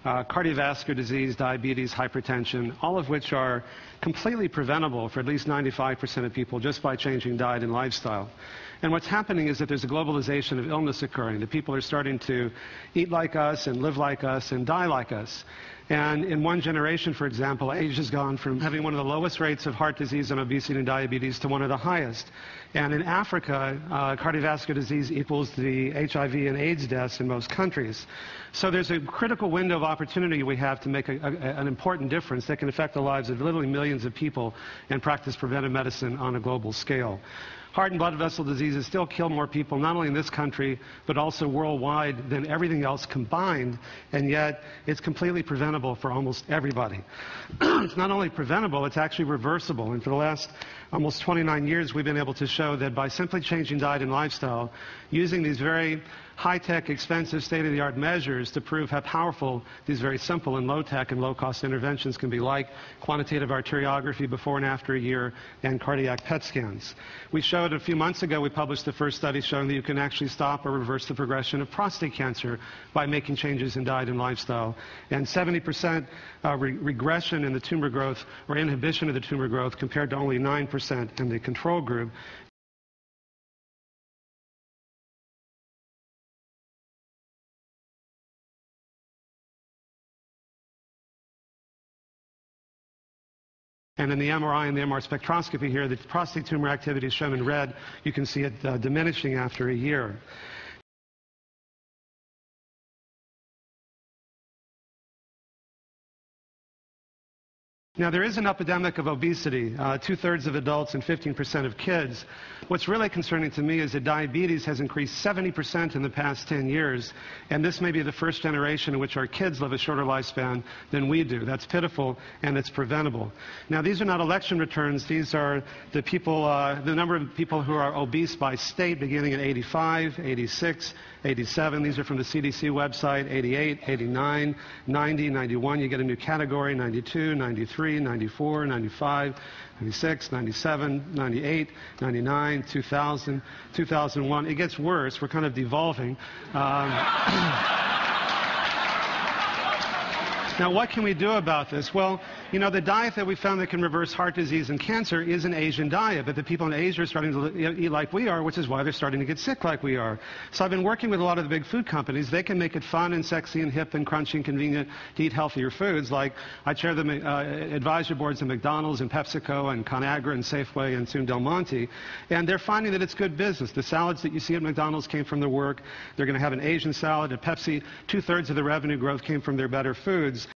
cardiovascular disease, diabetes, hypertension, all of which are completely preventable for at least 95% of people just by changing diet and lifestyle. And what's happening is that there's a globalization of illness occurring. The people are starting to eat like us and live like us and die like us. And in one generation, for example, age has gone from having one of the lowest rates of heart disease and obesity and diabetes to one of the highest. And in Africa, cardiovascular disease equals the HIV and AIDS deaths in most countries. So there's a critical window of opportunity we have to make an important difference that can affect the lives of literally millions of people and practice preventive medicine on a global scale. Heart and blood vessel diseases still kill more people, not only in this country, but also worldwide than everything else combined, and yet it's completely preventable for almost everybody. It's not only preventable, it's actually reversible. And for the last almost 29 years, we've been able to show that by simply changing diet and lifestyle, using these very high-tech, expensive, state-of-the-art measures to prove how powerful these very simple and low-tech and low-cost interventions can be, like quantitative arteriography before and after a year and cardiac PET scans. We showed a few months ago, we published the first study showing that you can actually stop or reverse the progression of prostate cancer by making changes in diet and lifestyle. And 70% regression in the tumor growth or inhibition of the tumor growth compared to only 9% in the control group. And in the MRI and the MR spectroscopy here, the prostate tumor activity is shown in red. You can see it diminishing after a year. Now, there is an epidemic of obesity, 2/3 of adults and 15% of kids. What's really concerning to me is that diabetes has increased 70% in the past 10 years, and this may be the first generation in which our kids live a shorter lifespan than we do. That's pitiful, and it's preventable. Now, these are not election returns. These are the people, the number of people who are obese by state beginning in 85, 86, 87. These are from the CDC website, 88, 89, 90, 91. You get a new category, 92, 93. 94, 95, 96, 97, 98, 99, 2000, 2001. It gets worse. We're kind of devolving. Now, what can we do about this? Well, you know, the diet that we found that can reverse heart disease and cancer is an Asian diet, but the people in Asia are starting to eat like we are, which is why they're starting to get sick like we are. So I've been working with a lot of the big food companies. They can make it fun and sexy and hip and crunchy and convenient to eat healthier foods. Like, I chair the advisory boards at McDonald's and PepsiCo and ConAgra and Safeway and soon Del Monte, and they're finding that it's good business. The salads that you see at McDonald's came from their work. They're going to have an Asian salad at Pepsi. 2/3 of the revenue growth came from their better foods.